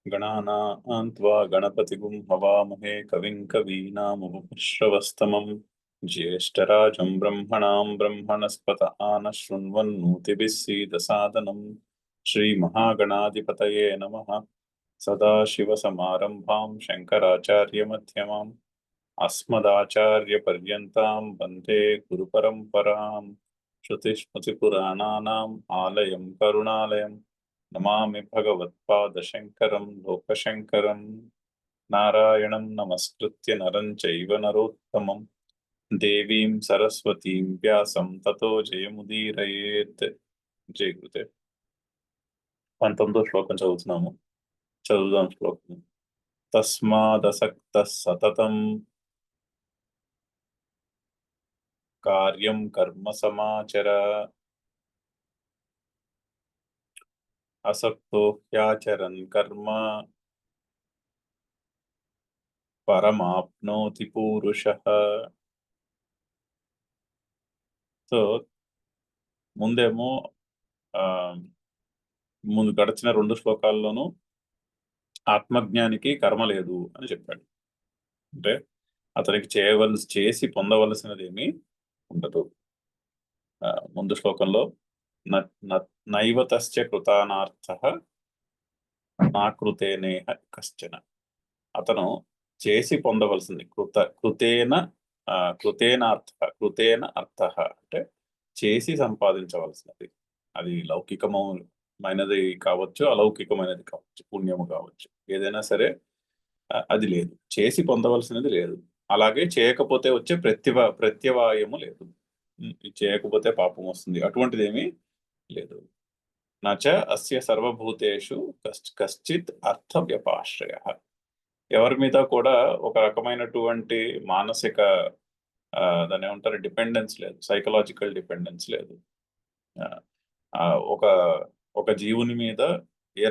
गणानां त्वा गणपतिगुं हवामहे कविं कवीनामुपश्रवस्तमं ज्येष्ठराजं ब्रह्मणां ब्रह्मणस्पत आनः शृण्वन्नोतिभिः सीदसादनं श्रीमहागणाधिपतये नमः। सदाशिवसमारम्भां शङ्कराचार्यमध्यमाम् अस्मदाचार्यपर्यन्तां वन्दे गुरुपरम्पराम्। श्रुतिस्मृतिपुराणानाम् आलयं करुणालयं नमामि भगवत्पादशङ्करं लोकशङ्करं। नारायणं नमस्कृत्य नरं चैव नरोत्तमं देवीं सरस्वतीं व्यासं ततो जयमुदीरयेत्। జయ గురుదేవ్. 19వ శ్లోకం చదువుతున్నాము. చదువుదాం శ్లోకం. తస్మాదసక్తః సతతం కార్యం కర్మ సమాచర అసక్తో హ్యాచరన్ కర్మ పరమాప్నోతి పూరుషః. సో ముందేమో ముందు గడిచిన 2 శ్లోకాల్లోనూ ఆత్మజ్ఞానికి కర్మ లేదు అని చెప్పాడు. అంటే అతనికి చేసి పొందవలసినది ఏమీ ఉండదు. ముందు శ్లోకంలో నైవ తస్య కృతానార్థః నాకృతేనేహ కశ్చన. అతను చేసి పొందవలసింది కృతేన అర్థః అంటే చేసి సంపాదించవలసినది. అది లౌకికమైనది కావచ్చు, అలౌకికమైనది కావచ్చు, పుణ్యము కావచ్చు, ఏదైనా సరే అది లేదు. చేసి పొందవలసినది లేదు. అలాగే చేయకపోతే వచ్చే ప్రత్యవాయము లేదు. చేయకపోతే పాపం వస్తుంది, అటువంటిది ఏమీ లేదు. నచ అస్య సర్వభూతేషు కశ్చిత్ అర్థ వ్యపాశ్రయ. ఎవరి మీద కూడా ఒక రకమైనటువంటి మానసిక దాన్ని ఏమంటారు డిపెండెన్స్ లేదు, సైకలాజికల్ డిపెండెన్స్ లేదు. ఒక జీవుని మీద ఏ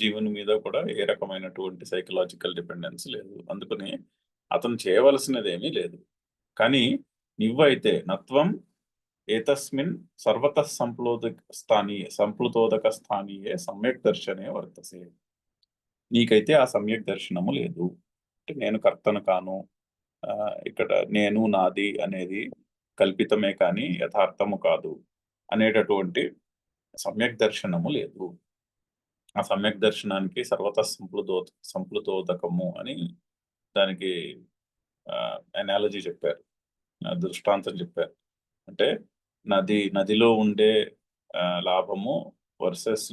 జీవుని మీద కూడా ఏ రకమైనటువంటి సైకలాజికల్ డిపెండెన్స్ లేదు. అందుకని అతను చేయవలసినది ఏమీ లేదు. కానీ నువ్వైతే నత్వం ఏతస్మిన్ సర్వతః సంప్లుతోదక స్థానీయే సమ్యక్ దర్శనే వర్తసే. నీకైతే ఆ సమ్యక్ దర్శనము లేదు. అంటే నేను కర్తను కాను, ఇక్కడ నేను నాది అనేది కల్పితమే కానీ యథార్థము కాదు అనేటటువంటి సమ్యక్ దర్శనము లేదు. ఆ సమ్యక్ దర్శనానికి సర్వతః సంప్లుతోదకము అని దానికి ఎనాలజీ చెప్పారు, దృష్టాంతం చెప్పారు. అంటే నదిలో ఉండే లాభము వర్సెస్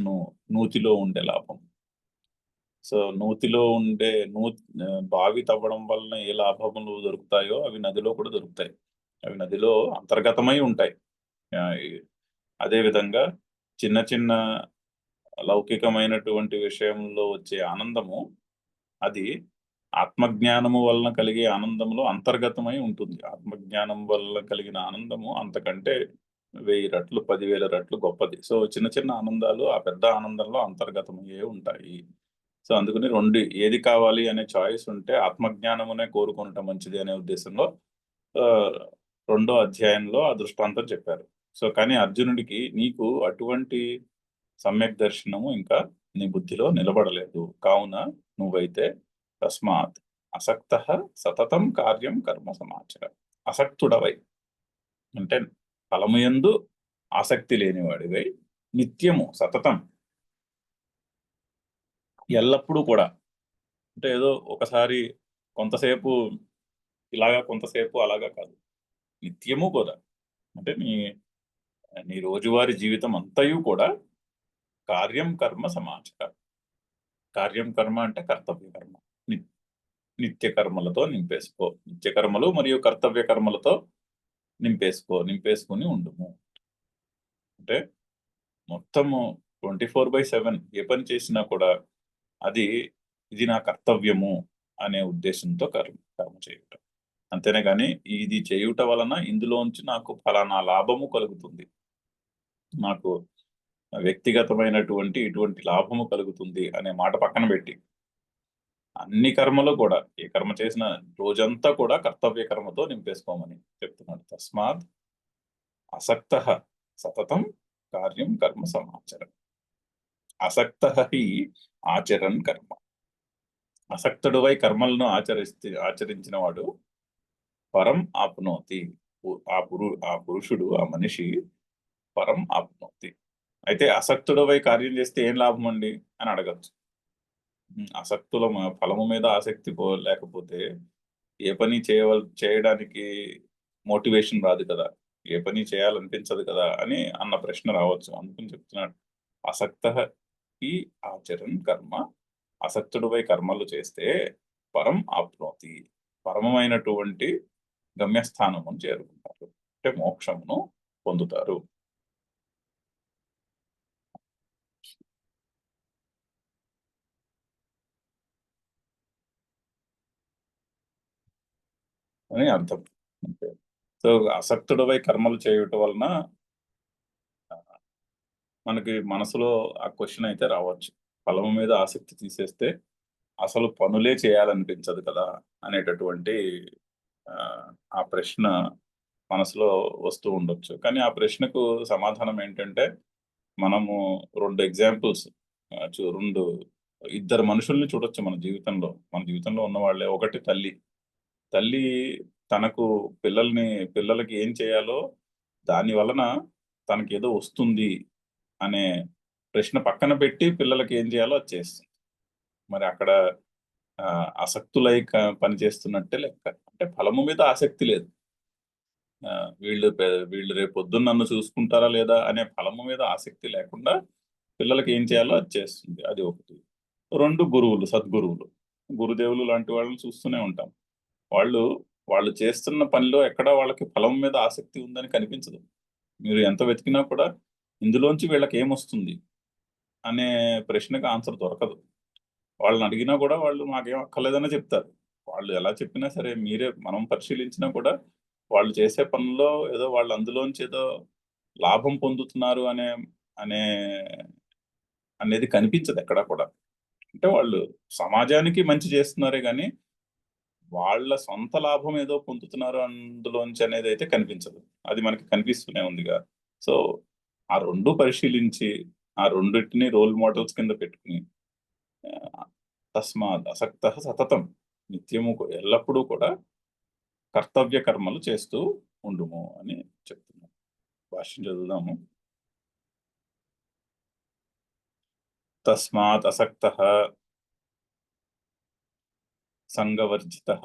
నూతిలో ఉండే లాభం. సో నూతిలో ఉండే బావి తవ్వడం వలన ఏ లాభములు దొరుకుతాయో అవి నదిలో కూడా దొరుకుతాయి. అవి నదిలో అంతర్గతమై ఉంటాయి. అదేవిధంగా చిన్న చిన్న లౌకికమైనటువంటి విషయంలో వచ్చే ఆనందము అది ఆత్మజ్ఞానము వలన కలిగే ఆనందంలో అంతర్గతమై ఉంటుంది. ఆత్మజ్ఞానం వల్ల కలిగిన ఆనందము అంతకంటే 1000 రెట్లు 10,000 రెట్లు గొప్పది. సో చిన్న చిన్న ఆనందాలు ఆ పెద్ద ఆనందంలో అంతర్గతమయ్యే ఉంటాయి. సో అందుకని ఏది కావాలి అనే చాయిస్ ఉంటే ఆత్మజ్ఞానమునే కోరుకుంటాం మంచిది అనే ఉద్దేశంలో 2వ అధ్యాయంలో ఆ దృష్టాంతం చెప్పారు. సో కానీ అర్జునుడికి నీకు అటువంటి సమ్యక్ దర్శనము ఇంకా నీ బుద్ధిలో నిలబడలేదు. కావున నువ్వైతే తస్మాత్ అసక్తః సతతం కార్యం కర్మ సమాచర. అసక్తుడవై అంటే ఫలముయందు ఆసక్తి లేనివాడివై నిత్యము సతతం ఎల్లప్పుడూ కూడా, అంటే ఏదో ఒకసారి కొంతసేపు ఇలాగా కొంతసేపు అలాగా కాదు, నిత్యము కూడా. అంటే నీ రోజువారీ జీవితం అంతయు కూడా కార్యం కర్మ సమాచర. కార్యం కర్మ అంటే కర్తవ్య కర్మ, నిత్య కర్మలతో నింపేసుకో. నిత్య కర్మలు మరియు కర్తవ్య కర్మలతో నింపేసుకొని ఉండుము. అంటే మొత్తము 24/7 ఏ పని చేసినా కూడా ఇది నా కర్తవ్యము అనే ఉద్దేశంతో కర్మ చేయుట. అంతేనే కానీ ఇది చేయుట వలన ఇందులోంచి నాకు ఫలానా లాభము కలుగుతుంది, నాకు వ్యక్తిగతమైనటువంటి ఇటువంటి లాభము కలుగుతుంది అనే మాట పక్కన పెట్టి అన్ని కర్మలు కూడా ఏ కర్మ చేసిన రోజంతా కూడా కర్తవ్య కర్మతో నింపేసుకోమని చెప్తున్నాడు. తస్మాత్ అసక్తః సతతం కార్యం కర్మ సమాచరం. అసక్తః హి ఆచరన్ కర్మ. అసక్తుడువై కర్మలను ఆచరించిన వాడు పరం ఆప్నోతి. ఆ పురుషుడు, ఆ మనిషి పరం ఆప్నోతి. అయితే అసక్తుడవై కార్యం చేస్తే ఏం లాభం అండి అని అడగచ్చు. ఫలము మీద ఆసక్తి లేకపోతే ఏ పని చేయడానికి మోటివేషన్ రాదు కదా, ఏ పని చేయాలనిపించదు కదా అని అన్న ప్రశ్న రావచ్చు. అందుకని చెప్తున్నాడు అసక్త ఈ ఆచరణ కర్మ. అసక్తుడిపై కర్మలు చేస్తే పరం ఆప్నోతి, పరమమైనటువంటి గమ్యస్థానమును చేరుకుంటారు, అంటే మోక్షమును పొందుతారు. అని అర్థం. అంటే సో అసక్తుడిపై కర్మలు చేయటం వలన మనకి మనసులో ఆ క్వశ్చన్ అయితే రావచ్చు, ఫలము మీద ఆసక్తి తీసేస్తే అసలు పనులే చేయాలనిపించదు కదా అనేటటువంటి ఆ ప్రశ్న మనసులో వస్తూ ఉండొచ్చు. కానీ ఆ ప్రశ్నకు సమాధానం ఏంటంటే, మనము 2 ఎగ్జాంపుల్స్, ఇద్దరు మనుషుల్ని చూడొచ్చు మన జీవితంలో. మన జీవితంలో ఉన్న వాళ్ళే. ఒకటి తల్లి. తల్లి తనకు పిల్లలకి ఏం చేయాలో దాని వలన తనకేదో వస్తుంది అనే ప్రశ్న పక్కన పెట్టి పిల్లలకి ఏం చేయాలో అది చేస్తుంది. మరి అక్కడ ఆసక్తులై పని చేస్తున్నట్టే లెక్క. అంటే ఫలము మీద ఆసక్తి లేదు. వీళ్ళు రేపు పొద్దున్న నన్ను చూసుకుంటారా లేదా అనే ఫలము మీద ఆసక్తి లేకుండా పిల్లలకి ఏం చేయాలో అది చేస్తుంది. అది ఒకటి. 2 గురువులు, సద్గురువులు, గురుదేవులు లాంటి వాళ్ళని చూస్తూనే ఉంటాం. వాళ్ళు చేస్తున్న పనిలో ఎక్కడా వాళ్ళకి ఫలం మీద ఆసక్తి ఉందని కనిపించదు. మీరు ఎంత వెతికినా కూడా ఇందులోంచి వీళ్ళకి ఏమొస్తుంది అనే ప్రశ్నకు ఆన్సర్ దొరకదు. వాళ్ళని అడిగినా కూడా వాళ్ళు మాకేం అక్కర్లేదనే చెప్తారు. వాళ్ళు ఎలా చెప్పినా సరే మనం పరిశీలించినా కూడా వాళ్ళు చేసే పనుల్లో ఏదో వాళ్ళు అందులోంచి ఏదో లాభం పొందుతున్నారు అనే అనేది కనిపించదు ఎక్కడా కూడా. అంటే వాళ్ళు సమాజానికి మంచి చేస్తున్నారే గాని వాళ్ళ సొంత లాభం ఏదో పొందుతున్నారు అందులోంచి అనేది అయితే కనిపించదు. అది మనకి కనిపిస్తూనే ఉందిగా. సో ఆ 2 పరిశీలించి ఆ రెండిటిని రోల్ మోడల్స్ కింద పెట్టుకుని తస్మాత్ అసక్తః సతతం, నిత్యము ఎల్లప్పుడూ కూడా కర్తవ్య కర్మలు చేస్తూ ఉండుము అని చెప్తున్నాను. భాష్యం చదువుదాము. తస్మాత్ అసక్తః సంగవర్జితః.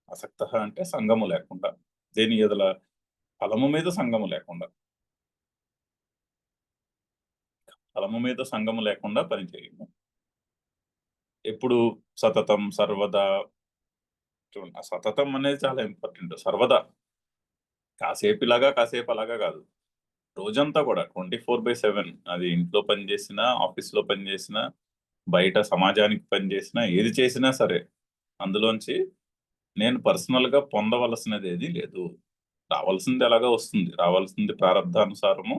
అసక్తః అంటే సంగము లేకుండా, దేని ఎదల ఫలము మీద సంగము లేకుండా, ఫలము మీద సంగము లేకుండా పనిచేయము. ఎప్పుడు సతతం, సర్వదా. చూడండి, ఆ సతతం అనేది చాలా ఇంపార్టెంట్. సర్వదా, కాసేపు ఇలాగా కాసేపు అలాగా కాదు, రోజంతా కూడా 24/7. అది ఇంట్లో పని చేసినా, ఆఫీస్లో పని చేసినా, బయట సమాజానికి పని చేసినా, ఏది చేసినా సరే అందులోంచి నేను పర్సనల్ గా పొందవలసినది ఏది లేదు. రావాల్సింది ఎలాగా వస్తుంది, రావాల్సింది ప్రారంధానుసారము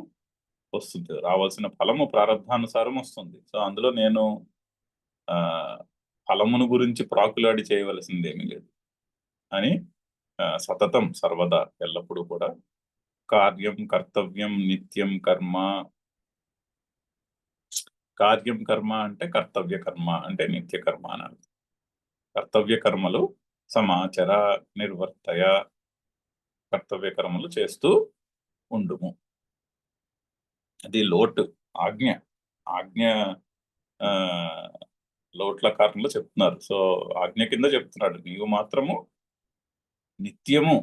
వస్తుంది, రావాల్సిన ఫలము ప్రారంధానుసారం వస్తుంది. సో అందులో నేను ఆ ఫలమును గురించి ప్రాకులాడి చేయవలసింది ఏమీ లేదు అని సతతం, సర్వదా, ఎల్లప్పుడూ కూడా కార్యం కర్తవ్యం నిత్యం కర్మ. కార్యం కర్మ అంటే కర్తవ్య కర్మ అంటే నిత్య కర్మ అని అర్థం. కర్తవ్య కర్మలు సమాచర నిర్వర్తయ, కర్తవ్య కర్మలు చేస్తూ ఉండుము. అది లోటు, ఆజ్ఞ. ఆజ్ఞ లోట్ల కారణంలో చెప్తున్నారు. సో ఆజ్ఞ కింద చెప్తున్నాడు, నీవు మాత్రము నిత్యము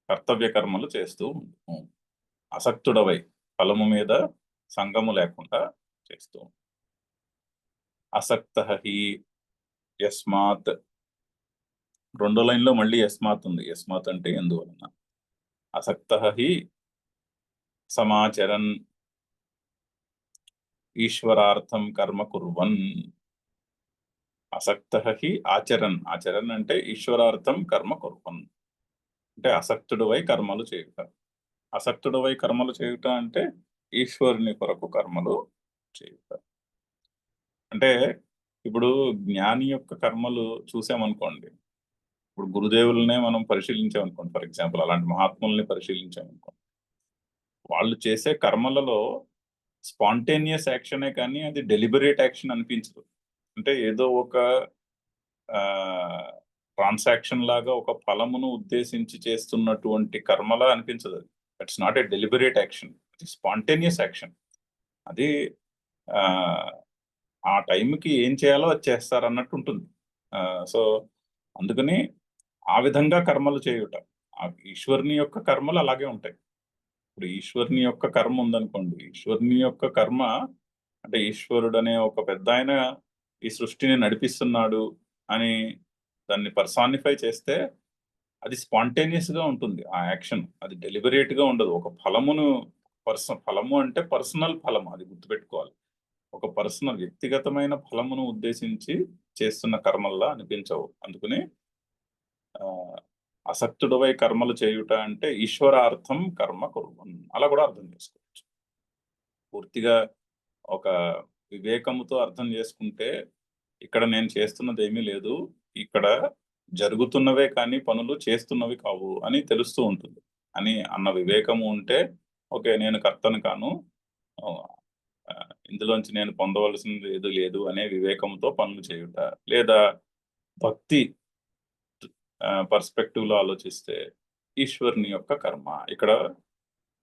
కర్తవ్య కర్మలు చేస్తూ ఉండుము. అసక్తుడవై ఫలము మీద సంగము లేకుండా చేస్తూ. అసక్తః హి యస్మాత్. 2వ లైన్లో మళ్ళీ యస్మాత్ ఉంది. యస్మాత్ అంటే ఎందువలన. అసక్తః హి సమాచరన్ ఈశ్వరార్థం కర్మ కుర్వన్. అసక్తః హి ఆచరన్. ఆచరన్ అంటే ఈశ్వరార్థం కర్మ కుర్వన్, అంటే అసక్తుడివై కర్మలు చేయుట. అసక్తుడివై కర్మలు చేయుట అంటే ఈశ్వరుని కొరకు కర్మలు చేయుట. అంటే ఇప్పుడు జ్ఞాని యొక్క కర్మలు చూసామనుకోండి, ఇప్పుడు గురుదేవులనే మనం పరిశీలించామనుకోండి, ఫర్ ఎగ్జాంపుల్ అలాంటి మహాత్ముల్ని పరిశీలించామనుకోండి, వాళ్ళు చేసే కర్మలలో స్పాంటేనియస్ యాక్షనే కానీ అది డెలిబరేట్ యాక్షన్ అనిపించదు. అంటే ఏదో ఒక ట్రాన్సాక్షన్ లాగా ఒక ఫలమును ఉద్దేశించి చేస్తున్నటువంటి కర్మలా అనిపించదు. అది it's not a deliberate action, spontaneous action. అది ఆ టైంకి ఏం చేయాలో అది చేస్తారు అన్నట్టు ఉంటుంది. సో అందుకని ఆ విధంగా కర్మలు చేయుట, ఆ ఈశ్వరుని యొక్క కర్మలు అలాగే ఉంటాయి. ఇప్పుడు ఈశ్వరుని యొక్క కర్మ ఉందనుకోండి, ఈశ్వరుని యొక్క కర్మ అంటే ఈశ్వరుడు అనే ఒక పెద్ద ఆయన ఈ సృష్టిని నడిపిస్తున్నాడు అని దాన్ని పర్సానిఫై చేస్తే అది స్పాంటేనియస్ గా ఉంటుంది. ఆ యాక్షన్ అది డెలిబరేట్ గా ఉండదు. ఒక ఫలమును ఫలము అంటే పర్సనల్ ఫలం, అది గుర్తుపెట్టుకోవాలి. ఒక పర్సనల్ వ్యక్తిగతమైన ఫలమును ఉద్దేశించి చేస్తున్న కర్మల్లా అనిపించవు. అందుకని అసక్తుడవై కర్మలు చేయుట అంటే ఈశ్వరార్థం కర్మ కుర్వన్, అలా కూడా అర్థం చేసుకోవచ్చు. పూర్తిగా ఒక వివేకముతో అర్థం చేసుకుంటే ఇక్కడ నేను చేస్తున్నది ఏమీ లేదు, ఇక్కడ జరుగుతున్నవే కానీ పనులు చేస్తున్నవి కావు అని తెలుస్తూ ఉంటుంది అని అన్న వివేకము ఉంటే, ఓకే నేను కర్తను కాను, ఇందులోంచి నేను పొందవలసింది ఏది లేదు అనే వివేకంతో పనులు చేయుట, లేదా భక్తి పర్స్పెక్టివ్ లో ఆలోచిస్తే ఈశ్వరుని యొక్క కర్మ, ఇక్కడ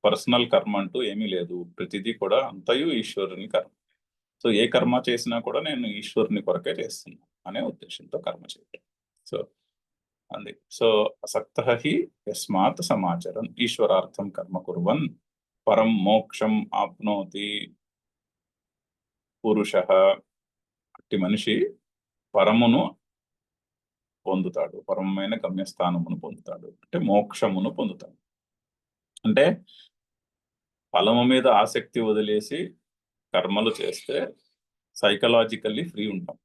పర్సనల్ కర్మ అంటూ ఏమీ లేదు, ప్రతిదీ కూడా అంతయు ఈశ్వరుని కర్మ. సో ఏ కర్మ చేసినా కూడా నేను ఈశ్వరుని కొరకే చేస్తున్నా అనే ఉద్దేశంతో కర్మ చేయటం. సో అంది. సో అసక్త హి యస్మాత్ సమాచరం ఈశ్వరార్థం కర్మ కుర్వన్ పరం మోక్షం ఆప్నోతి పురుష, అట్టి మనిషి పరమును పొందుతాడు, పరమైన గమ్యస్థానమును పొందుతాడు, అంటే మోక్షమును పొందుతాడు. అంటే ఫలము మీద ఆసక్తి వదిలేసి కర్మలు చేస్తే సైకలాజికల్లీ ఫ్రీ ఉంటాం.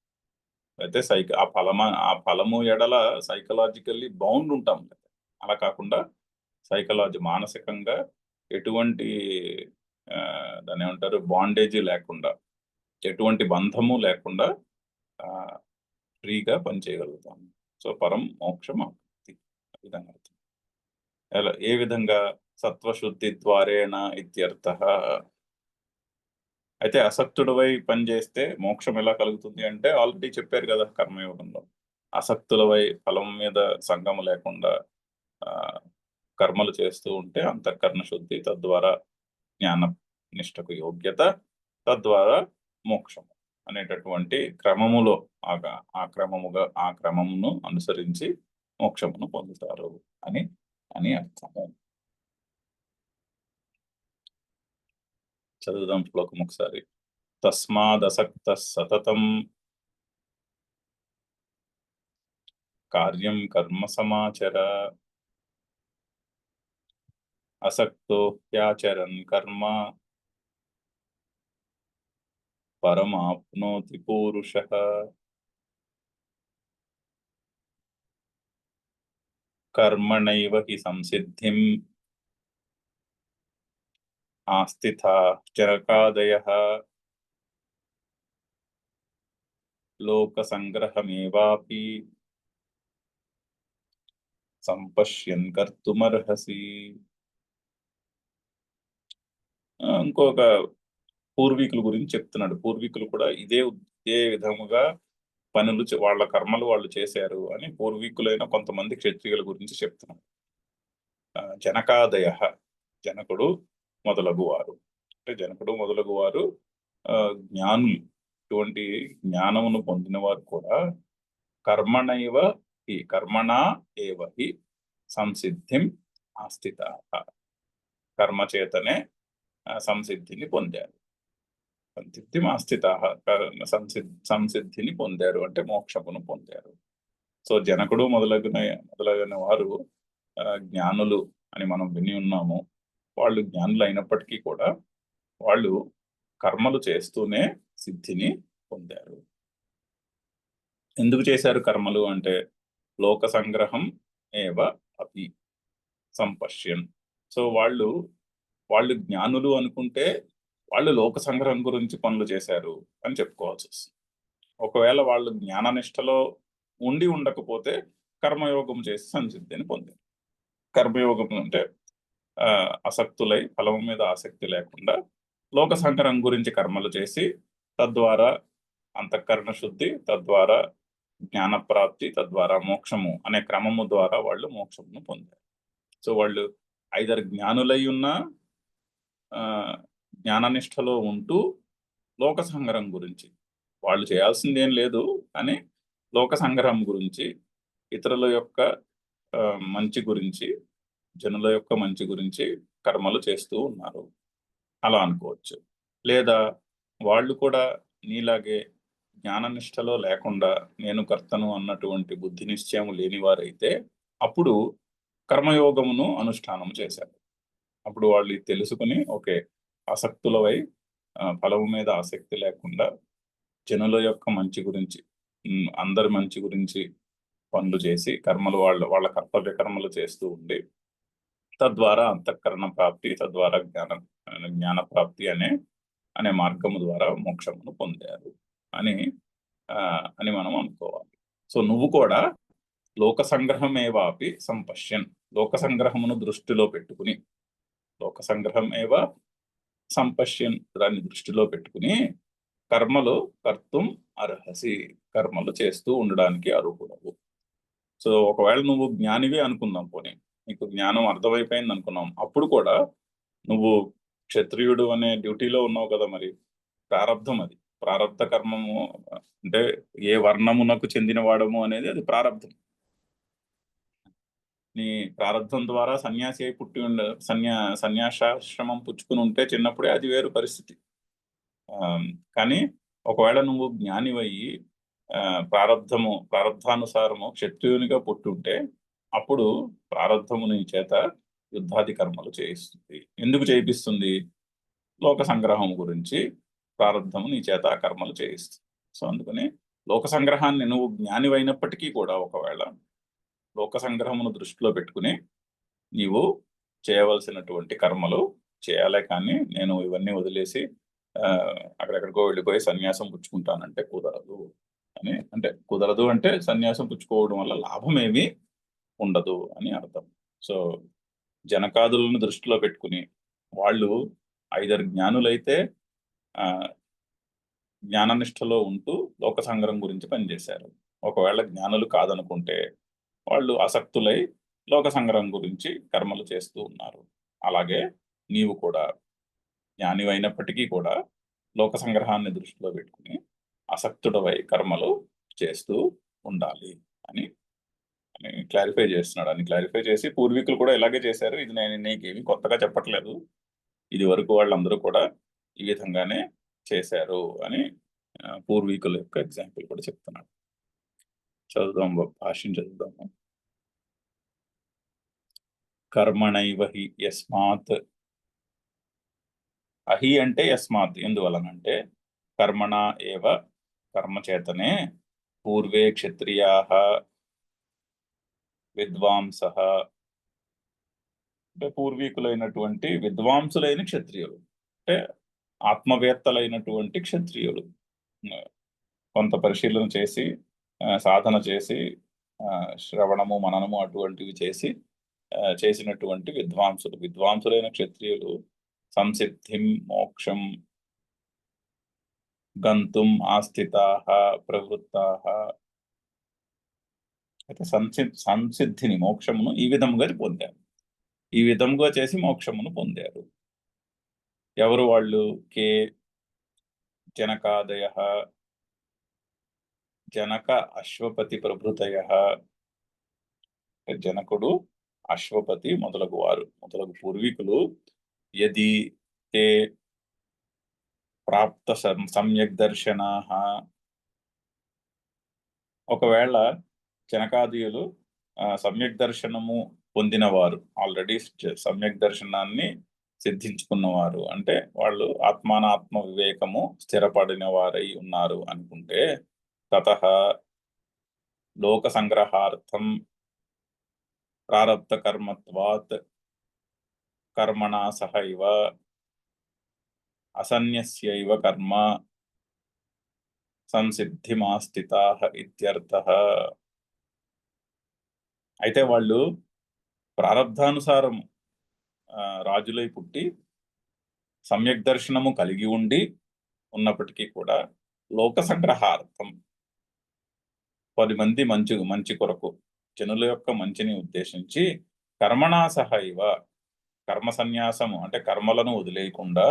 అయితే ఆ ఫలము ఎడల సైకలాజికల్లీ బౌండ్ ఉంటాం. అలా కాకుండా మానసికంగా ఎటువంటి దాన్ని ఏమంటారు బాండేజీ లేకుండా, ఎటువంటి బంధము లేకుండా ఫ్రీగా పనిచేయగలుగుతాం. సో పరం మోక్షం ఆప్తి, విధంగా అర్థం. ఏ విధంగా సత్వశుద్ధి ద్వారేణ ఇత్యర్థ. అయితే అసక్తుడవై పనిచేస్తే మోక్షం ఎలా కలుగుతుంది అంటే ఆల్రెడీ చెప్పారు కదా కర్మయోగంలో. అసక్తులవై ఫలం మీద సంగము లేకుండా కర్మలు చేస్తూ ఉంటే అంతఃకరణ శుద్ధి, తద్వారా జ్ఞాన నిష్టకు యోగ్యత, తద్వారా మోక్షము అనేటటువంటి క్రమములో ఆ క్రమమును అనుసరించి మోక్షమును పొందుతారు అని అర్థము. చదువుదాం శ్లోకం ఒకసారి. తస్మాదసక్త సతతం కార్యం కర్మ సమాచర, అసక్తో హ్యాచరన్ కర్మ పరమాప్నోతి పూరుషః. కర్మణైవ హి సంసిద్ధిం ఆస్థితా చరకాదయః లోక సంగ్రహమేవాపి సంపశ్యన్ కర్తుమర్హసి. ఇంకొక పూర్వీకుల గురించి చెప్తున్నాడు. పూర్వీకులు కూడా ఇదే విధముగా పనులు వాళ్ళ కర్మలు వాళ్ళు చేశారు అని పూర్వీకులైన కొంతమంది క్షత్రియుల గురించి చెప్తున్నాడు. జనకాదయ, జనకుడు మొదలగు వారు, అంటే జనకుడు మొదలగు వారు జ్ఞానులు, ఇటువంటి జ్ఞానమును పొందిన వారు కూడా కర్మణా ఏవ హి సంసిద్ధిం ఆస్థిత, కర్మ చేతనే సంసిద్ధిని పొందారు. సంసిద్ధిని పొందారు అంటే మోక్షమును పొందారు. సో జనకుడు మొదలైన వారు జ్ఞానులు అని మనం విని ఉన్నాము. వాళ్ళు జ్ఞానులు అయినప్పటికీ కూడా వాళ్ళు కర్మలు చేస్తూనే సిద్ధిని పొందారు. ఎందుకు చేశారు కర్మలు అంటే లోక సంగ్రహం ఏవ అపి సంపశ్యన్. సో వాళ్ళు జ్ఞానులు అనుకుంటే వాళ్ళు లోక సంగ్రహం గురించి పనులు చేశారు అని చెప్పుకోవాల్సి వస్తుంది. ఒకవేళ వాళ్ళు జ్ఞాననిష్టలో ఉండకపోతే కర్మయోగం చేసి సంసిద్ధిని పొందారు. కర్మయోగం అంటే అసక్తులై ఫలం మీద ఆసక్తి లేకుండా లోక సంగ్రహం గురించి కర్మలు చేసి తద్వారా అంతఃకరణ శుద్ధి, తద్వారా జ్ఞానప్రాప్తి, తద్వారా మోక్షము అనే క్రమము ద్వారా వాళ్ళు మోక్షమును పొందారు. సో వాళ్ళు ఐదర్ జ్ఞానులై ఉన్న జ్ఞాననిష్టలో ఉంటూ లోక సంగ్రహం గురించి వాళ్ళు చేయాల్సింది ఏం లేదు, కానీ లోక సంగ్రహం గురించి, ఇతరుల యొక్క మంచి గురించి, జనుల యొక్క మంచి గురించి కర్మలు చేస్తూ ఉన్నారు అలా అనుకోవచ్చు. లేదా వాళ్ళు కూడా నీలాగే జ్ఞాననిష్టలో లేకుండా నేను కర్తను అన్నటువంటి బుద్ధి నిశ్చయం లేనివారైతే అప్పుడు కర్మయోగమును అనుష్ఠానం చేశారు. అప్పుడు వాళ్ళు ఇది తెలుసుకుని ఓకే, ఆసక్తులవై ఫలము మీద ఆసక్తి లేకుండా జనుల యొక్క మంచి గురించి, అందరి మంచి గురించి పనులు చేసి కర్మలు వాళ్ళ కర్తవ్య కర్మలు చేస్తూ ఉండి తద్వారా అంతఃకరణ ప్రాప్తి, తద్వారా జ్ఞాన ప్రాప్తి అనే మార్గము ద్వారా మోక్షమును పొందారు అని అని మనం అనుకోవాలి. సో నువ్వు కూడా లోక సంగ్రహమేవాపి సంపశ్యన్, లోక సంగ్రహమును దృష్టిలో పెట్టుకుని, లోక సంగ్రహం ఏవా సంపశ్యన్ దాన్ని దృష్టిలో పెట్టుకుని కర్మలు కర్తుం అర్హసి, కర్మలు చేస్తూ ఉండడానికి అర్హుడవు. సో ఒకవేళ నువ్వు జ్ఞానివే అనుకుందాం, పోనీ నీకు జ్ఞానం అర్థమైపోయింది అనుకున్నాం, అప్పుడు కూడా నువ్వు క్షత్రియుడు అనే డ్యూటీలో ఉన్నావు కదా, మరి ప్రారంధం అది ప్రారంధ కర్మము అంటే ఏ వర్ణమునకు చెందిన వాడము అనేది అది ప్రారంధం. నీ ప్రారంధం ద్వారా సన్యాసి అయి పుట్టి సన్యాసాశ్రమం పుచ్చుకుని ఉంటే చిన్నప్పుడే అది వేరు పరిస్థితి. కానీ ఒకవేళ నువ్వు జ్ఞానివయ్యి ప్రారంధానుసారము క్షత్రియునిగా పుట్టుంటే అప్పుడు ప్రారంధము నీ చేత యుద్ధాది కర్మలు చేయిస్తుంది. ఎందుకు చేయిస్తుంది? లోక సంగ్రహం గురించి ప్రారంధము నీ చేత ఆ కర్మలు చేయిస్తుంది. సో అందుకని లోక సంగ్రహాన్ని నువ్వు జ్ఞానివైనప్పటికీ కూడా ఒకవేళ లోక సంగ్రహమును దృష్టిలో పెట్టుకుని నీవు చేయవలసినటువంటి కర్మలు చేయాలే, కానీ నేను ఇవన్నీ వదిలేసి అక్కడెక్కడికో వెళ్ళిపోయి సన్యాసం పుచ్చుకుంటానంటే కుదరదు అని. అంటే కుదరదు అంటే సన్యాసం పుచ్చుకోవడం వల్ల లాభం ఏమీ ఉండదు అని అర్థం. సో జనకాదులను దృష్టిలో పెట్టుకుని వాళ్ళు ఐదర్ జ్ఞానులైతే జ్ఞాననిష్టలో ఉంటూ లోక సంగ్రహం గురించి పనిచేశారు. ఒకవేళ జ్ఞానులు కాదనుకుంటే వాళ్ళు ఆసక్తులై లోక సంగ్రహం గురించి కర్మలు చేస్తూ ఉన్నారు. అలాగే నీవు కూడా జ్ఞానివైనప్పటికీ కూడా లోక సంగ్రహాన్ని దృష్టిలో పెట్టుకుని ఆసక్తుడవై కర్మలు చేస్తూ ఉండాలి అని క్లారిఫై చేస్తున్నాడు. అని క్లారిఫై చేసి పూర్వీకులు కూడా ఇలాగే చేశారు, ఇది నేను నీకేమి కొత్తగా చెప్పట్లేదు, ఇది వరకు వాళ్ళందరూ కూడా ఈ విధంగానే చేశారు అని పూర్వీకుల యొక్క ఎగ్జాంపుల్ కూడా చెప్తున్నాడు. చదువుదాం, భాష్యం చదువుదాము. కర్మణైవ హి యస్మాత్, అహి అంటే యస్మాత్ ఎందువలనంటే కర్మణ ఏవ కర్మ చేతనే పూర్వే క్షత్రియా విద్వాంస, అంటే పూర్వీకులైనటువంటి విద్వాంసులైన క్షత్రియులు అంటే ఆత్మవేత్తలైనటువంటి క్షత్రియులు కొంత పరిశీలన చేసి సాధన చేసి శ్రవణము మననము అటువంటివి చేసి చేసినటువంటి విద్వాంసులైన క్షత్రియులు సంసిద్ధిం మోక్షం గంతుం ఆస్థితాః ప్రవృత్తాః, అయితే సంసిద్ధిని మోక్షమును ఈ విధముగా పొందారు, ఈ విధముగా చేసి మోక్షమును పొందారు. ఎవరు వాళ్ళు? కే జనకాదయ, జనక అశ్వపతి ప్రభృతయ, జనకుడు అశ్వపతి మొదలగు వారు మొదలగు పూర్వీకులు యది తే ప్రాప్త సమ్యక్ దర్శనా, ఒకవేళ జనకాదీయులు సమ్యక్ దర్శనము పొందినవారు, ఆల్రెడీ సమ్యక్ దర్శనాన్ని సిద్ధించుకున్నవారు, అంటే వాళ్ళు ఆత్మానాత్మ వివేకము స్థిరపడిన వారై ఉన్నారు అనుకుంటే తతః లోక సంగ్రహార్థం ప్రారబ్ధ కర్మత్వాత్ కర్మణా సహైవ అసన్యస్యైవ కర్మ సంసిద్ధిమాస్థితాః ఇత్యర్థః. అయితే వాళ్ళు ప్రారబ్ధానుసారం రాజులై పుట్టి సమ్యక్ దర్శనము కలిగి ఉండి ఉన్నప్పటికీ కూడా లోక సంగ్రహార్థం 10 మంది మంచి కొరకు జనుల యొక్క మంచిని ఉద్దేశించి కర్మణా సహైవ కర్మ సన్యాసము అంటే కర్మలను వదిలేయకుండా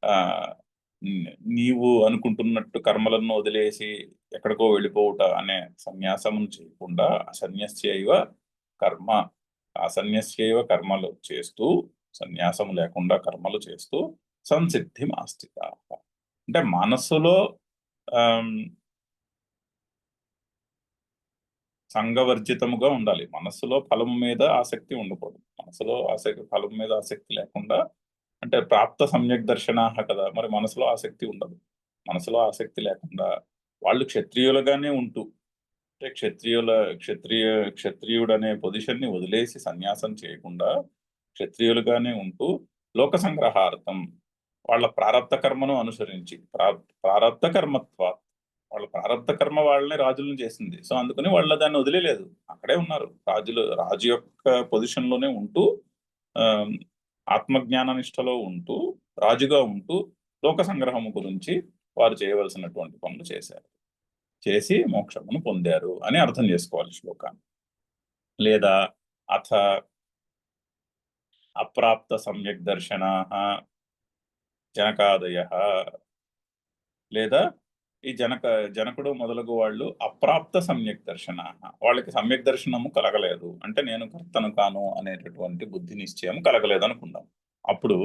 ఆ నీవు అనుకుంటున్నట్టు కర్మలను వదిలేసి ఎక్కడికో వెళ్ళిపోవుట అనే సన్యాసమును చేయకుండా అసన్యస్యైవ కర్మ అసన్యస్యైవ కర్మలు చేస్తూ సన్యాసము లేకుండా కర్మలు చేస్తూ సంసిద్ధి ఆస్థిత అంటే మనస్సులో సంఘవర్జితముగా ఉండాలి. మనస్సులో ఫలము మీద ఆసక్తి ఉండకూడదు. మనసులో ఫలం మీద ఆసక్తి లేకుండా అంటే ప్రాప్త సమ్యక్ దర్శనాహ కదా, మరి మనసులో ఆసక్తి ఉండదు. మనసులో ఆసక్తి లేకుండా వాళ్ళు క్షత్రియులుగానే ఉంటూ అంటే క్షత్రియుడు అనే పొజిషన్ ని వదిలేసి సన్యాసం చేయకుండా క్షత్రియులుగానే ఉంటూ లోక సంగ్రహార్థం వాళ్ళ ప్రారబ్ధ కర్మను అనుసరించి ప్రారబ్ధ కర్మత్వ వాళ్ళ ప్రారబ్ధ కర్మ వాళ్ళని రాజులను చేసింది. సో అందుకని వాళ్ళ దాన్ని వదిలేదు, అక్కడే ఉన్నారు. రాజు యొక్క పొజిషన్ లోనే ఉంటూ ఆత్మజ్ఞాన నిష్టలో ఉంటూ రాజుగా ఉంటూ లోక సంగ్రహము గురించి వారు చేయవలసినటువంటి పనులు చేశారు, చేసి మోక్షమును పొందారు అని అర్థం చేసుకోవాలి శ్లోకాన్ని. లేదా అథ అప్రాప్త సమ్యక్ దర్శనా జనకాదయ లేదా ఈ జనకుడు మొదలగు వాళ్ళు అప్రాప్త సమ్యక్ దర్శన వాళ్ళకి సమ్యక్ దర్శనము కలగలేదు అంటే నేను కర్తను కాను అనేటటువంటి బుద్ధి నిశ్చయం కలగలేదు అనుకుందాం. అప్పుడు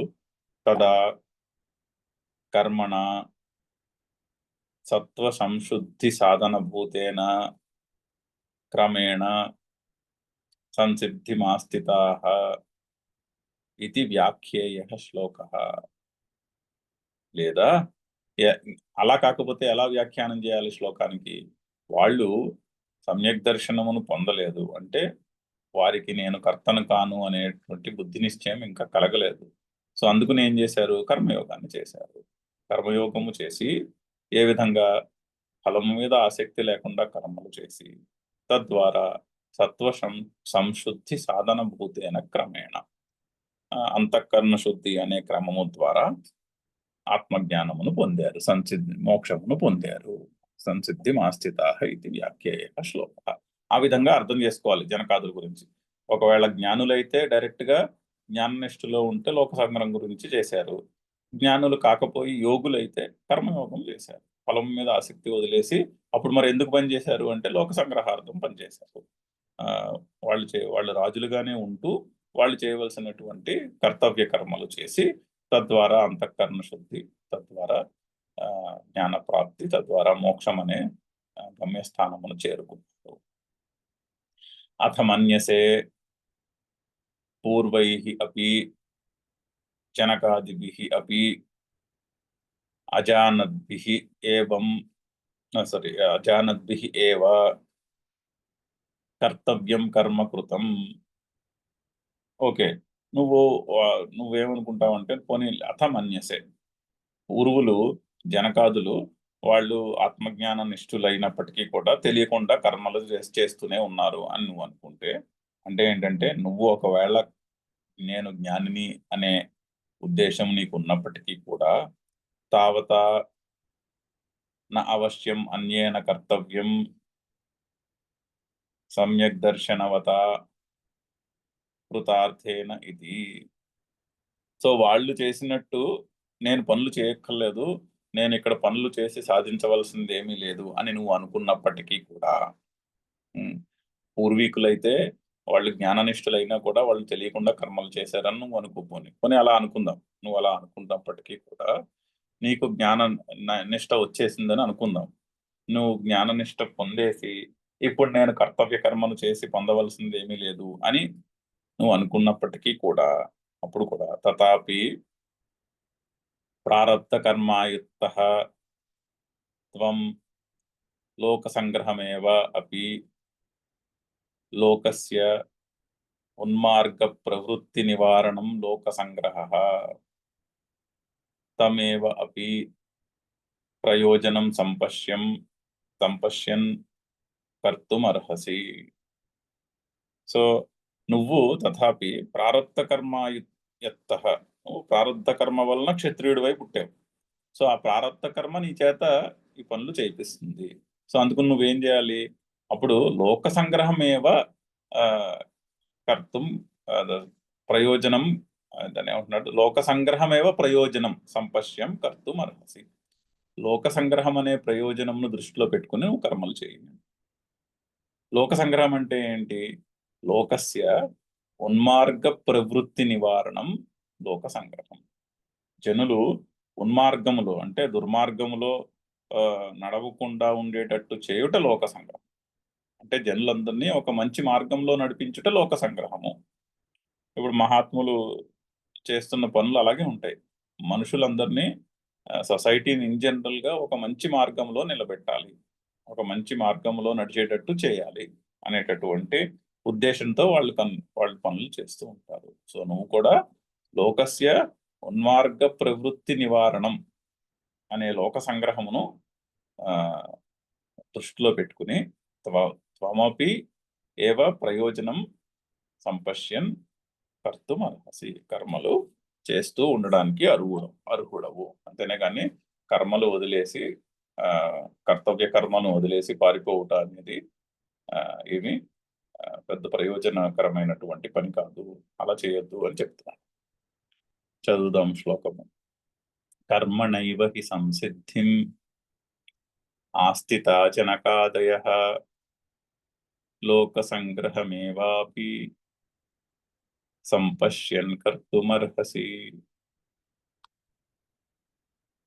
తదా కర్మణ సత్వ సంశుద్ధి సాధన భూతేన క్రమేణ సంసిద్ధిమాస్థితాః ఇది వ్యాఖ్యేయ శ్లోక. లేదా అలా కాకపోతే ఎలా వ్యాఖ్యానం చేయాలి శ్లోకానికి? వాళ్ళు సమ్యక్ దర్శనమును పొందలేదు అంటే వారికి నేను కర్తను కాను అనేటువంటి బుద్ధి నిశ్చయం ఇంకా కలగలేదు. సో అందుకని ఏం చేశారు? కర్మయోగాన్ని చేశారు. కర్మయోగము చేసి ఏ విధంగా ఫలము మీద ఆసక్తి లేకుండా కర్మలు చేసి తద్వారా సత్వ సంశుద్ధి సాధన భూతేన క్రమేణ అంతఃకరణ శుద్ధి అనే క్రమము ద్వారా ఆత్మజ్ఞానమును పొందారు, మోక్షమును పొందారు. సంసిద్ధి మాస్థిత ఇది వ్యాఖ్యేయ శ్లోక. ఆ విధంగా అర్థం చేసుకోవాలి జనకాదుల గురించి. ఒకవేళ జ్ఞానులైతే డైరెక్ట్ గా జ్ఞాననిష్ఠలో ఉంటే లోక సంగ్రహం గురించి చేశారు. జ్ఞానులు కాకపోయి యోగులైతే కర్మయోగం చేశారు. ఫలం మీద ఆసక్తి వదిలేసి అప్పుడు మరి ఎందుకు పనిచేశారు అంటే లోక సంగ్రహార్థం పనిచేశారు. వాళ్ళు రాజులుగానే ఉంటూ వాళ్ళు చేయవలసినటువంటి కర్తవ్య కర్మలు చేసి తద్వారా అంతఃకరణ శుద్ధి, తద్వారా జ్ఞాన ప్రాప్తి, తద్వారా మోక్షం అనే గమ్యస్థానమును చేరుకున్నారు. అథ మన్యసే పూర్వైః అపి జనకాదిభిః అపి అజానద్భిః ఏవ కర్తవ్యం కర్మ కృతం. ఓకే, నువ్వేమనుకుంటావంటే పోనీ అథ మన్యసే పూర్వులు జనకాదులు వాళ్ళు ఆత్మజ్ఞాన నిష్ఠులైనప్పటికీ కూడా తెలియకుండా కర్మలు చేస్తూనే ఉన్నారు అని నువ్వు అనుకుంటే అంటే ఏంటంటే నువ్వు ఒకవేళ నేను జ్ఞానిని అనే ఉద్దేశం నీకు ఉన్నప్పటికీ కూడా తావత న అవశ్యం అన్యేన కర్తవ్యం సమ్యక్ దర్శనవత కృతార్థేన ఇది. సో వాళ్ళు చేసినట్టు నేను పనులు చేయక్కర్లేదు, నేను ఇక్కడ పనులు చేసి సాధించవలసింది ఏమీ లేదు అని నువ్వు అనుకున్నప్పటికీ కూడా పూర్వీకులైతే వాళ్ళు జ్ఞాననిష్ఠులైనా కూడా వాళ్ళు తెలియకుండా కర్మలు చేశారని నువ్వు అనుకోపోని అలా అనుకుందాం. నువ్వు అలా అనుకున్నప్పటికీ కూడా నీకు నిష్ఠ వచ్చేసిందని అనుకుందాం. నువ్వు జ్ఞాననిష్ఠ పొందేసి ఇప్పుడు నేను కర్తవ్య కర్మను చేసి పొందవలసింది ఏమీ లేదు అని నువ్వు అనుకున్నప్పటికీ కూడా అప్పుడు కూడా తథాపి ప్రారబ్ధ కర్మాయుక్తః త్వం లోక సంగ్రహమేవ అపి లోకస్య ఉన్మార్గ ప్రవృత్తి నివారణం లోక సంగ్రహః తమేవ అపి ప్రయోజనం సంపశ్యన్ కర్తుమర్హసి. సో నువ్వు తథాపి ప్రారబ్ధ కర్మాయుక్తః ప్రారంధ కర్మ వలన క్షత్రియుడివై పుట్టావు. సో ఆ ప్రారంధ కర్మ నీ చేత ఈ పనులు చేయిస్తుంది. సో అందుకు నువ్వేం చేయాలి? అప్పుడు లోక సంగ్రహమేవ ఆ, కర్తం ప్రయోజనం, దాన్ని ఏమంటున్నాడు, లోక సంగ్రహమేవ ప్రయోజనం సంపశ్యం కర్తుం అర్హసి. లోక సంగ్రహం అనే ప్రయోజనంను దృష్టిలో పెట్టుకుని నువ్వు కర్మలు చేయండి. లోక సంగ్రహం అంటే ఏంటి? లోకస్య ఉన్మార్గ ప్రవృత్తి నివారణం లోక సంగ్రహం. జనులు ఉన్మార్గములో అంటే దుర్మార్గములో నడవకుండా ఉండేటట్టు చేయుట లోక సంగ్రహం. అంటే జనులందరినీ ఒక మంచి మార్గంలో నడిపించుట లోక సంగ్రహము. ఇప్పుడు మహాత్ములు చేస్తున్న పనులు అలాగే ఉంటాయి. మనుషులందరినీ, సొసైటీని ఇన్ జనరల్ గా ఒక మంచి మార్గంలో నిలబెట్టాలి, ఒక మంచి మార్గంలో నడిచేటట్టు చేయాలి అనేటటువంటి ఉద్దేశంతో వాళ్ళు పనులు చేస్తూ ఉంటారు. సో నువ్వు కూడా లోకస్య ఉన్మార్గ ప్రవృత్తి నివారణం అనే లోక సంగ్రహమును ఆ దృష్టిలో పెట్టుకుని త్వమపి ఏవ ప్రయోజనం సంపశ్యన్ కర్తుం అర్హసి. కర్మలు చేస్తూ ఉండడానికి అర్హుడవు. అంతేనే కానీ కర్మలు వదిలేసి కర్తవ్య కర్మను వదిలేసి పారిపోవుట అనేది ఏమి పెద్ద ప్రయోజనకరమైనటువంటి పని కాదు. అలా చేయొద్దు అని చెప్తున్నాను. చదువుదాం శ్లోకము. కర్మణైవ హి సంసిద్ధిం ఆస్థితా జనకాదయః లోక సంగ్రహమేవాపి సంపశ్యన్ కర్తుమర్హసి.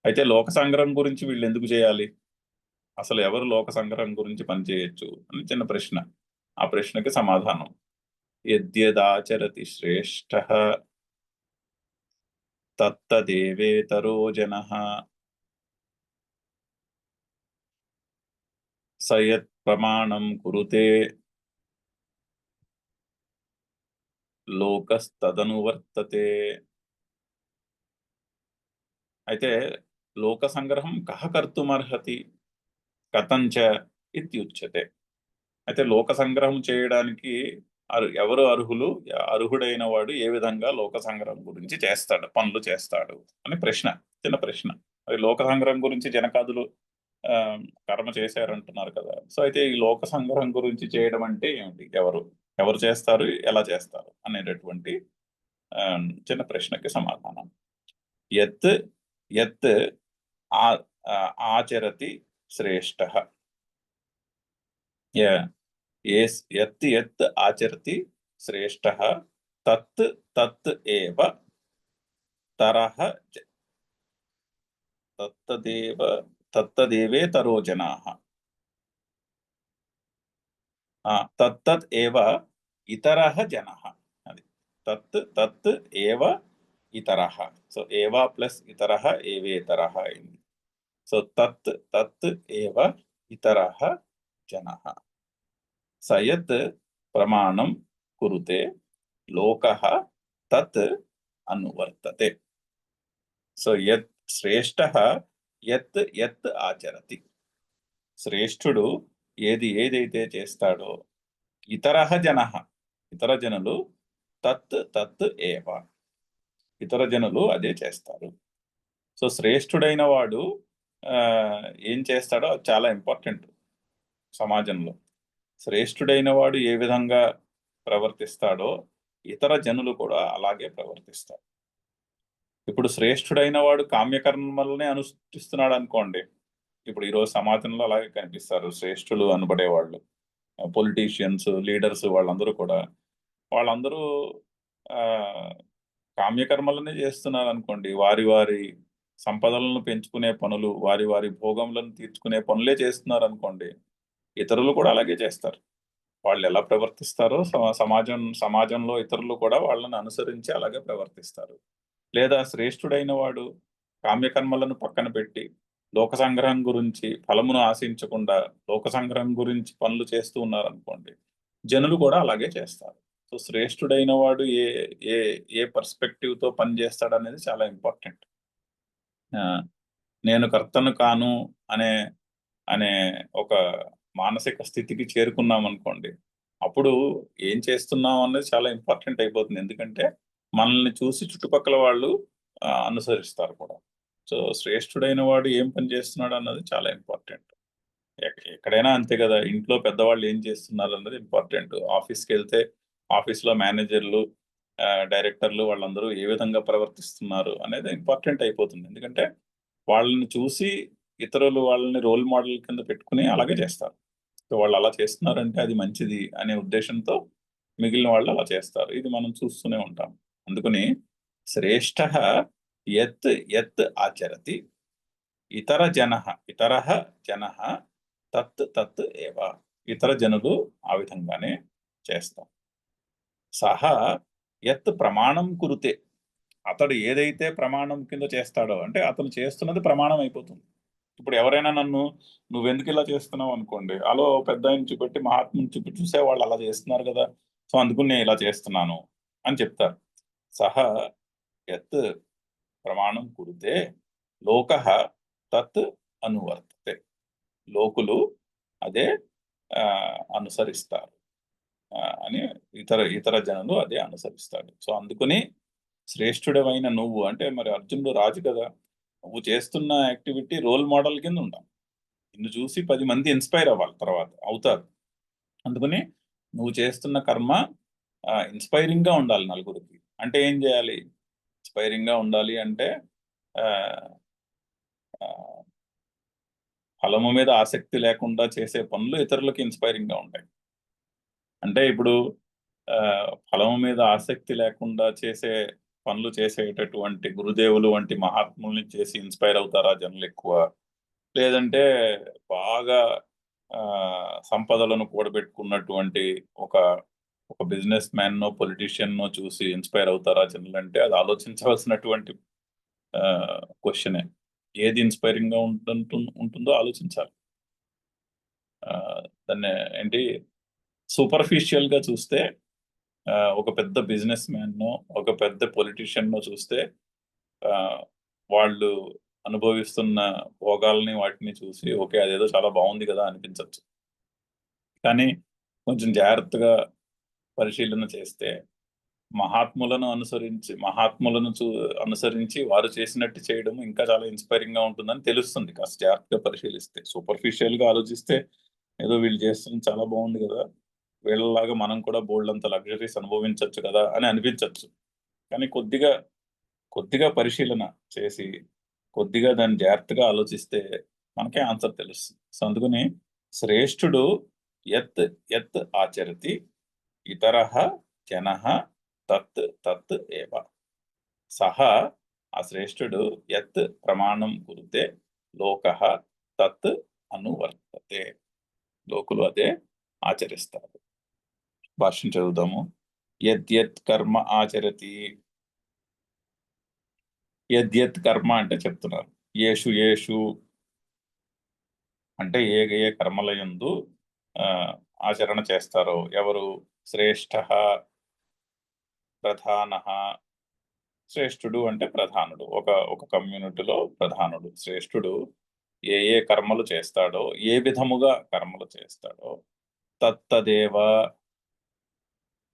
అయితే లోక సంగ్రహం గురించి వీళ్ళు ఎందుకు చేయాలి? అసలు ఎవరు లోక సంగ్రహం గురించి పనిచేయొచ్చు అని చిన్న ప్రశ్న. ఆ ప్రశ్నకి సమాధానం, యద్యదాచరతి శ్రేష్ఠః తత్తదేవేతరో జనః సయత్ ప్రమాణం కురుతే లోకస్తదనువర్తతే. అయితే లోక సంగ్రహం కః కర్తుమర్హతి కథంచ ఇత్యుచ్యతే. అయితే లోక సంగ్రహం చేయడానికి ఎవరు అర్హులు? అర్హుడైన వాడు ఏ విధంగా లోక సంగ్రహం గురించి చేస్తాడు, పనులు చేస్తాడు అని ప్రశ్న, చిన్న ప్రశ్న. మరి లోక సంగ్రహం గురించి జనకాదులు కర్మ చేశారంటున్నారు కదా. సో అయితే ఈ లోక సంగ్రహం గురించి చేయడం అంటే ఏమిటి? ఎవరు చేస్తారు, ఎలా చేస్తారు అనేటటువంటి చిన్న ప్రశ్నకి సమాధానం. యత్ యత్ ఆచరతి శ్రేష్ఠః, యత్ యత్ ఆచరతి శ్రేష్ఠః తత్ తత్ ఏవ తరః తత్తదేవేతరో జనాః. తత్తత్ ఏవ ఇతరః జనః. అది తత్ తత్ ఏవ ఇతరః. సో ఏవ ప్లస్ ఇతరః ఏవేతరః అయింది. సో తత్ తత్ ఏవ ఇతరః జనః సయత్ ప్రమాణం కురుతే లోకః తత్ అనువర్తతే. సో యత్ శ్రేష్ఠః యత్ యత్ ఆచరతి, శ్రేష్ఠుడు ఏదైతే చేస్తాడో, ఇతరః జనః ఇతర జనులు, తత్ తత్ ఏవ ఇతర జనులు అదే చేస్తారు. సో శ్రేష్ఠుడైన వాడు ఏం చేస్తాడో అది చాలా ఇంపార్టెంట్ సమాజంలో. శ్రేష్ఠుడైన వాడు ఏ విధంగా ప్రవర్తిస్తాడో ఇతర జనులు కూడా అలాగే ప్రవర్తిస్తారు. ఇప్పుడు శ్రేష్ఠుడైన వాడు కామ్యకర్మలనే అనుష్ఠిస్తున్నాడు అనుకోండి, ఇప్పుడు ఈరోజు సమాజంలో అలాగే కనిపిస్తారు శ్రేష్ఠులు అనబడే వాళ్ళు, పొలిటీషియన్స్, లీడర్స్, వాళ్ళందరూ కామ్యకర్మలనే చేస్తున్నారు అనుకోండి. వారి వారి సంపదలను పెంచుకునే పనులు, వారి వారి భోగములను తీర్చుకునే పనులే చేస్తున్నారు అనుకోండి, ఇతరులు కూడా అలాగే చేస్తారు. వాళ్ళు ఎలా ప్రవర్తిస్తారో సమాజంలో ఇతరులు కూడా వాళ్ళని అనుసరించి అలాగే ప్రవర్తిస్తారు. లేదా శ్రేష్ఠుడైన వాడు కామ్యకర్మలను పక్కన పెట్టి లోక సంగ్రహం గురించి, ఫలమును ఆశించకుండా లోక సంగ్రహం గురించి పనులు చేస్తూ ఉన్నారనుకోండి, జనులు కూడా అలాగే చేస్తారు. సో శ్రేష్ఠుడైన వాడు ఏ ఏ ఏ పర్స్పెక్టివ్ తో పని చేస్తాడు అనేది చాలా ఇంపార్టెంట్. నేను కర్తను కాను అనే అనే ఒక మానసిక స్థితికి చేరుకున్నాం అనుకోండి, అప్పుడు ఏం చేస్తున్నాం అనేది చాలా ఇంపార్టెంట్ అయిపోతుంది. ఎందుకంటే మనల్ని చూసి చుట్టుపక్కల వాళ్ళు అనుసరిస్తారు కూడా. సో శ్రేష్ఠుడైన వాడు ఏం పని చేస్తున్నాడు అన్నది చాలా ఇంపార్టెంట్. ఎక్కడైనా అంతే కదా, ఇంట్లో పెద్దవాళ్ళు ఏం చేస్తున్నారు అన్నది ఇంపార్టెంట్. ఆఫీస్కి వెళ్తే ఆఫీస్లో మేనేజర్లు, డైరెక్టర్లు వాళ్ళందరూ ఏ విధంగా ప్రవర్తిస్తున్నారు అనేది ఇంపార్టెంట్ అయిపోతుంది. ఎందుకంటే వాళ్ళని చూసి ఇతరులు వాళ్ళని రోల్ మోడల్ కింద పెట్టుకుని అలాగే చేస్తారు. సో వాళ్ళు అలా చేస్తున్నారంటే అది మంచిది అనే ఉద్దేశంతో మిగిలిన వాళ్ళు అలా చేస్తారు. ఇది మనం చూస్తూనే ఉంటాం. అందుకని శ్రేష్ఠ యత్ యత్ ఆచరతి ఇతర జన తత్ తత్ ఏవ. ఇతర జనులు ఆ విధంగానే చేస్తాం. సహ యత్ ప్రమాణం కురుతే. అతడు ఏదైతే ప్రమాణం కింద చేస్తాడో, అంటే అతను చేస్తున్నది ప్రమాణం అయిపోతుంది. ఇప్పుడు ఎవరైనా నన్ను నువ్వెందుకు ఇలా చేస్తున్నావు అనుకోండి, అలో పెద్ద ఆయన చూపెట్టి మహాత్ముని చూపెట్టి చూసే వాళ్ళు అలా చేస్తున్నారు కదా, సో అందుకు నేను ఇలా చేస్తున్నాను అని చెప్తారు. సహ యత్ ప్రమాణం కురితే లోక తత్ అనువర్తతే. లోకులు అదే అనుసరిస్తారు అని ఇతర జనులు అదే అనుసరిస్తాడు. సో అందుకని శ్రేష్ఠుడమైన నువ్వు అంటే, మరి అర్జునుడు రాజు కదా, నువ్వు చేస్తున్న యాక్టివిటీ రోల్ మోడల్ కింద ఉంటావు. నిన్ను చూసి 10 మంది ఇన్స్పైర్ అవ్వాలి, తర్వాత అవుతారు. అందుకని నువ్వు చేస్తున్న కర్మ ఇన్స్పైరింగ్ గా ఉండాలి నలుగురికి. అంటే ఏం చేయాలి? ఇన్స్పైరింగ్ గా ఉండాలి అంటే ఫలము మీద ఆసక్తి లేకుండా చేసే పనులు ఇతరులకు ఇన్స్పైరింగ్ గా ఉంటాయి. అంటే ఇప్పుడు ఫలము మీద ఆసక్తి లేకుండా చేసే పనులు చేసేటటువంటి గురుదేవులు వంటి మహాత్ముల్ని చేసి ఇన్స్పైర్ అవుతారా జనులు ఎక్కువ? లేదంటే బాగా సంపదలను కూడబెట్టుకున్నటువంటి ఒక బిజినెస్ మ్యాన్ నో పొలిటీషియన్ నో చూసి ఇన్స్పైర్ అవుతారా జనులు? అంటే అది ఆలోచించవలసినటువంటి క్వశ్చనే. ఏది ఇన్స్పైరింగ్ గా ఉంటుందో ఆలోచించాలి. దాన్ని ఏంటి, సూపర్ఫిషియల్ గా చూస్తే ఒక పెద్ద బిజినెస్ మ్యాన్ నో ఒక పెద్ద పొలిటీషియన్ నో చూస్తే వాళ్ళు అనుభవిస్తున్న భోగాల్ని వాటిని చూసి ఓకే అదేదో చాలా బాగుంది కదా అనిపించవచ్చు. కానీ కొంచెం జాగ్రత్తగా పరిశీలన చేస్తే మహాత్ములను అనుసరించి వారు చేసినట్టు చేయడం ఇంకా చాలా ఇన్స్పైరింగ్ గా ఉంటుందని తెలుస్తుంది కాస్త జాగ్రత్తగా పరిశీలిస్తే. సూపర్ఫిషియల్ గా ఆలోచిస్తే ఏదో వీళ్ళు చేస్తుంది చాలా బాగుంది కదా, వీళ్ళలాగా మనం కూడా బోల్డ్ అంత లగ్జరీస్ అనుభవించవచ్చు కదా అని అనిపించవచ్చు. కానీ కొద్దిగా పరిశీలన చేసి కొద్దిగా దాన్ని జాగ్రత్తగా ఆలోచిస్తే మనకే ఆన్సర్ తెలుస్తుంది. సో అందుకని శ్రేష్ఠుడు యత్ యత్ ఆచరతి ఇతర జన తత్ తత్ ఏవ. సహ ఆ శ్రేష్ఠుడు యత్ ప్రమాణం కురితే లోక తత్ అనువర్తతే. లోకులు అదే ఆచరిస్తారు. భాష్యం చదువుదాము. యద్యత్ కర్మ ఆచరతి. యద్యత్ కర్మ అంటే చెప్తున్నారు. యేషు అంటే ఏ కర్మలయందు ఆచరణ చేస్తారో ఎవరు? శ్రేష్ఠ ప్రధాన. శ్రేష్ఠుడు అంటే ప్రధానుడు, ఒక కమ్యూనిటీలో ప్రధానుడు. శ్రేష్ఠుడు ఏ కర్మలు చేస్తాడో, ఏ విధముగా కర్మలు చేస్తాడో తత్తదేవ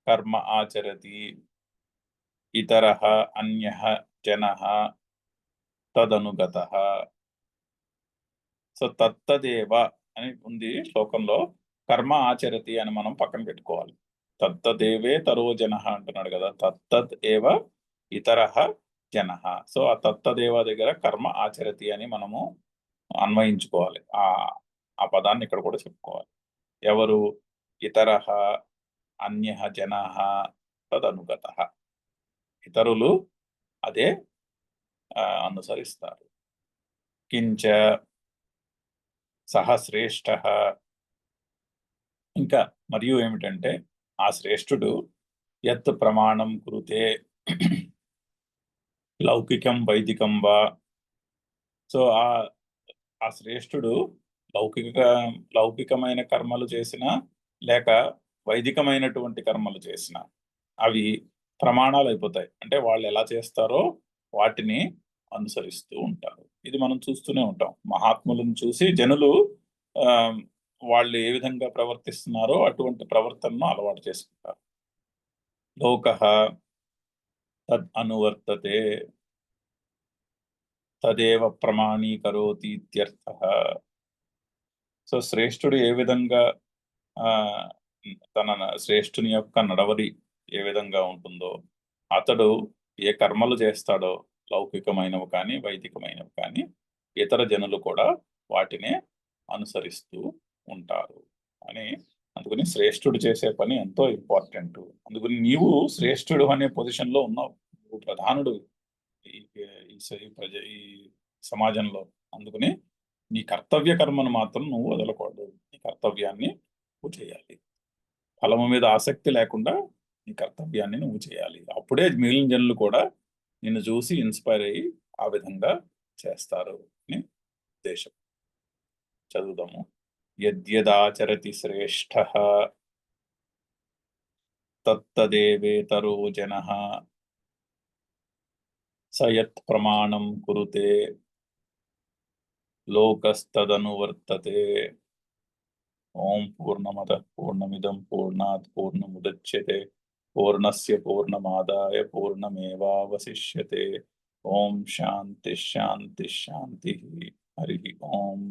కర్మ ఆచరతి ఇతర అన్య జన తదనుగత. సో తత్తదేవ అని ఉంది శ్లోకంలో, కర్మ ఆచరతి అని మనం పక్కన పెట్టుకోవాలి. తత్తదేవే తరో జన అంటున్నాడు కదా, తత్తద్ ఏవ ఇతర జన. సో ఆ తత్తదేవ దగ్గర కర్మ ఆచరతి అని మనము అన్వయించుకోవాలి. ఆ పదాన్ని ఇక్కడ కూడా చెప్పుకోవాలి. ఎవరు? ఇతర అన్య జన తదనుగత. ఇతరులు అదే అనుసరిస్తారు. కించ సహ శ్రేష్ఠ. ఇంకా మరియు ఏమిటంటే ఆ శ్రేష్ఠుడు యత్ ప్రమాణం కురుతే లౌకికం వైదికం వా. సో ఆ శ్రేష్ఠుడు లౌకికమైన కర్మలు చేసిన లేక వైదికమైనటువంటి కర్మలు చేసిన అవి ప్రమాణాలు అయిపోతాయి. అంటే వాళ్ళు ఎలా చేస్తారో వాటిని అనుసరిస్తూ ఉంటారు. ఇది మనం చూస్తూనే ఉంటాం. మహాత్ములను చూసి జనులు వాళ్ళు ఏ విధంగా ప్రవర్తిస్తున్నారో అటువంటి ప్రవర్తనను అలవాటు చేసుకుంటారు. లోక తద్ అనువర్తతే తదేవ ప్రమాణీకరోతి ఇత్యర్థః. సో శ్రేష్ఠుడు ఏ విధంగా తన శ్రేష్ఠుని యొక్క నడవడి ఏ విధంగా ఉంటుందో, అతడు ఏ కర్మలు చేస్తాడో, లౌకికమైనవి కానీ వైదికమైనవి కానీ, ఇతర జనులు కూడా వాటినే అనుసరిస్తూ ఉంటారు అని. అందుకని శ్రేష్ఠుడు చేసే పని ఎంతో ఇంపార్టెంట్. అందుకని నీవు శ్రేష్ఠుడు అనే పొజిషన్ లో ఉన్నావు, నువ్వు ప్రధానుడు ఈ సమాజంలో. అందుకని నీ కర్తవ్య కర్మను మాత్రం నువ్వు వదలకూడదు. నీ కర్తవ్యాన్ని నువ్వు చేయాలి. ఫలము మీద ఆసక్తి లేకుండా నీ కర్తవ్యాన్ని నువ్వు చేయాలి. అప్పుడే మిగిలిన జనులు కూడా నిన్ను చూసి ఇన్స్పైర్ అయ్యి ఆ విధంగా చేస్తారు అని ఉద్దేశం. చదువుదాము. యద్యదాచరతి శ్రేష్ఠ తత్తదేవేతరో జనః స యత్ ప్రమాణం కురుతే లోకస్తదనువర్తతే. ఓం పూర్ణమదః పూర్ణమిదం పూర్ణాత్ పూర్ణముదచ్యతే పూర్ణస్య పూర్ణమాదాయ పూర్ణమేవావశిష్యతే. ఓం శాంతి శాంతి శాంతి. హరి ఓం.